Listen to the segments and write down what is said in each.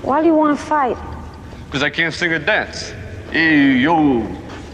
Why do you want to fight? Because I can't sing or dance. Hey, yo.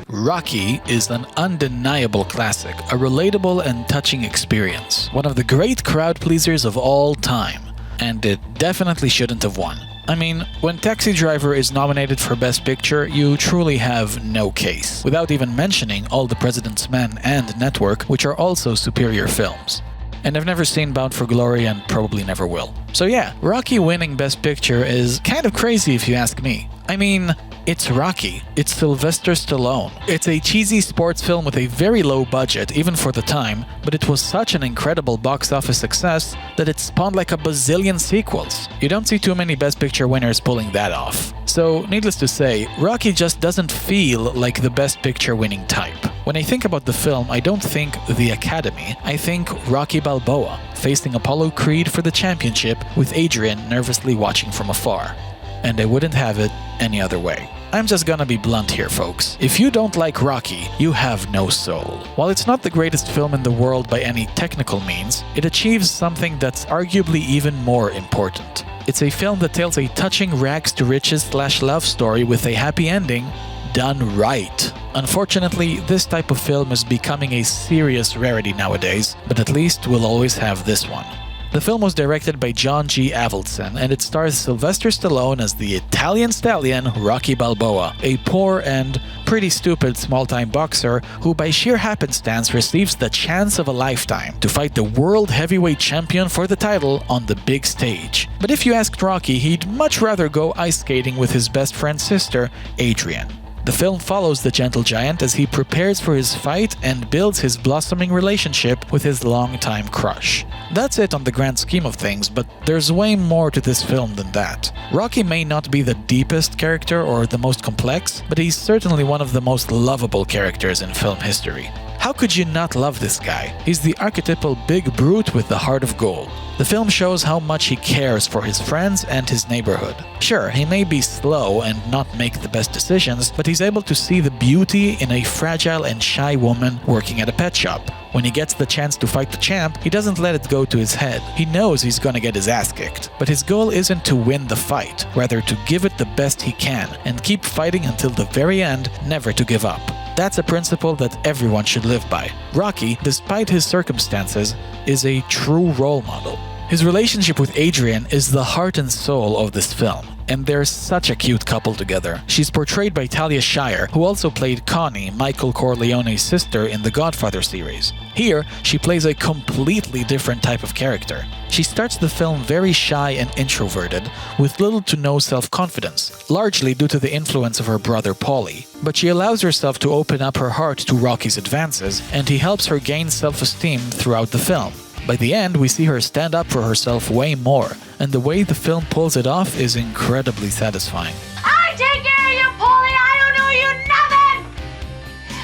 Rocky is an undeniable classic, a relatable and touching experience, one of the great crowd pleasers of all time, and it definitely shouldn't have won. I mean, when Taxi Driver is nominated for Best Picture, you truly have no case, without even mentioning All the President's Men and Network, which are also superior films. And I've never seen Bound for Glory and probably never will. So yeah, Rocky winning Best Picture is kind of crazy if you ask me. I mean, it's Rocky. It's Sylvester Stallone. It's a cheesy sports film with a very low budget, even for the time, but it was such an incredible box office success that it spawned like a bazillion sequels. You don't see too many Best Picture winners pulling that off. So, needless to say, Rocky just doesn't feel like the Best Picture winning type. When I think about the film, I don't think the Academy, I think Rocky Balboa, facing Apollo Creed for the championship with Adrian nervously watching from afar. And I wouldn't have it any other way. I'm just gonna be blunt here, folks. If you don't like Rocky, you have no soul. While it's not the greatest film in the world by any technical means, it achieves something that's arguably even more important. It's a film that tells a touching rags-to-riches/love story with a happy ending, done right. Unfortunately, this type of film is becoming a serious rarity nowadays, but at least we'll always have this one. The film was directed by John G. Avildsen, and it stars Sylvester Stallone as the Italian stallion Rocky Balboa, a poor and pretty stupid small-time boxer who by sheer happenstance receives the chance of a lifetime to fight the world heavyweight champion for the title on the big stage. But if you asked Rocky, he'd much rather go ice skating with his best friend's sister, Adrian. The film follows the gentle giant as he prepares for his fight and builds his blossoming relationship with his longtime crush. That's it on the grand scheme of things, but there's way more to this film than that. Rocky may not be the deepest character or the most complex, but he's certainly one of the most lovable characters in film history. How could you not love this guy? He's the archetypal big brute with the heart of gold. The film shows how much he cares for his friends and his neighborhood. Sure, he may be slow and not make the best decisions, but he's able to see the beauty in a fragile and shy woman working at a pet shop. When he gets the chance to fight the champ, he doesn't let it go to his head. He knows he's gonna get his ass kicked. But his goal isn't to win the fight, rather to give it the best he can and keep fighting until the very end, never to give up. That's a principle that everyone should live by. Rocky, despite his circumstances, is a true role model. His relationship with Adrian is the heart and soul of this film, and they're such a cute couple together. She's portrayed by Talia Shire, who also played Connie, Michael Corleone's sister in the Godfather series. Here, she plays a completely different type of character. She starts the film very shy and introverted, with little to no self-confidence, largely due to the influence of her brother Paulie. But she allows herself to open up her heart to Rocky's advances, and he helps her gain self-esteem throughout the film. By the end, we see her stand up for herself way more, and the way the film pulls it off is incredibly satisfying. I take care of you, Paulie! I don't owe you nothing!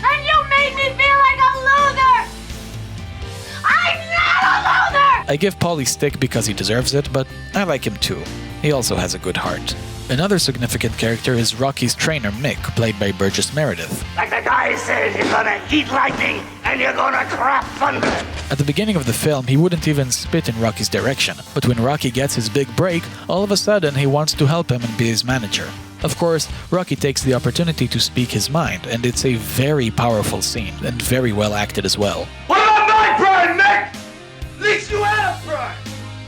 And you made me feel like a loser! I'm not a loser! I give Paulie stick because he deserves it, but I like him too. He also has a good heart. Another significant character is Rocky's trainer Mick, played by Burgess Meredith. Like the guy says, you're gonna eat lightning and you're gonna crap thunder. At the beginning of the film, he wouldn't even spit in Rocky's direction, but when Rocky gets his big break, all of a sudden he wants to help him and be his manager. Of course, Rocky takes the opportunity to speak his mind, and it's a very powerful scene, and very well acted as well. What about my pride, Mick? At least you have pride.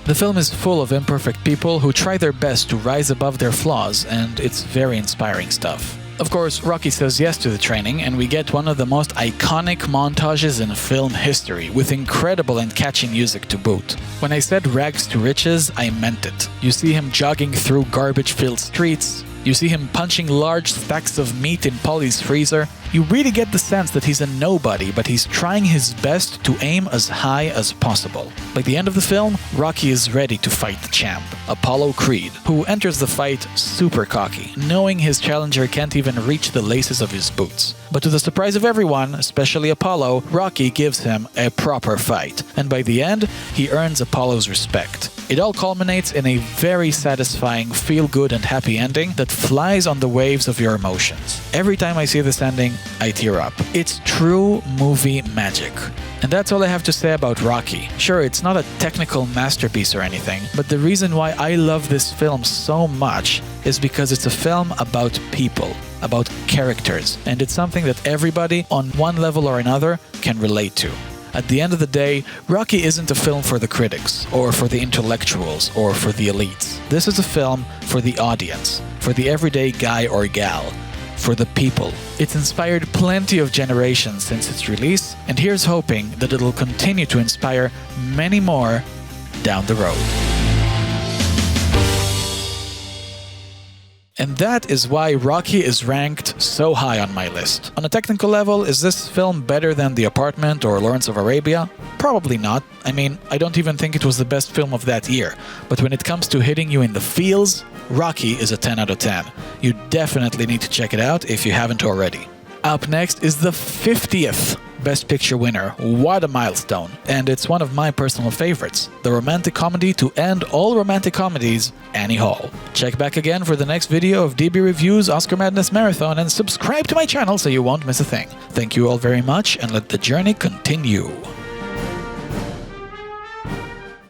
The film is full of imperfect people who try their best to rise above their flaws, and it's very inspiring stuff. Of course, Rocky says yes to the training, and we get one of the most iconic montages in film history, with incredible and catchy music to boot. When I said rags to riches, I meant it. You see him jogging through garbage-filled streets, you see him punching large stacks of meat in Paulie's freezer. You really get the sense that he's a nobody, but he's trying his best to aim as high as possible. By the end of the film, Rocky is ready to fight the champ, Apollo Creed, who enters the fight super cocky, knowing his challenger can't even reach the laces of his boots. But to the surprise of everyone, especially Apollo, Rocky gives him a proper fight, and by the end, he earns Apollo's respect. It all culminates in a very satisfying, feel-good and happy ending that flies on the waves of your emotions. Every time I see this ending, I tear up. It's true movie magic. And that's all I have to say about Rocky. Sure, it's not a technical masterpiece or anything, but the reason why I love this film so much is because it's a film about people, about characters, and it's something that everybody, on one level or another, can relate to. At the end of the day, Rocky isn't a film for the critics, or for the intellectuals, or for the elites. This is a film for the audience, for the everyday guy or gal, for the people. It's inspired plenty of generations since its release, and here's hoping that it'll continue to inspire many more down the road. And that is why Rocky is ranked so high on my list. On a technical level, is this film better than The Apartment or Lawrence of Arabia? Probably not. I mean, I don't even think it was the best film of that year. But when it comes to hitting you in the feels, Rocky is a 10 out of 10. You definitely need to check it out if you haven't already. Up next is the 50th Best Picture winner. What a milestone. And it's one of my personal favorites. The romantic comedy to end all romantic comedies, Annie Hall. Check back again for the next video of DB Reviews Oscar Madness Marathon and subscribe to my channel so you won't miss a thing. Thank you all very much and let the journey continue.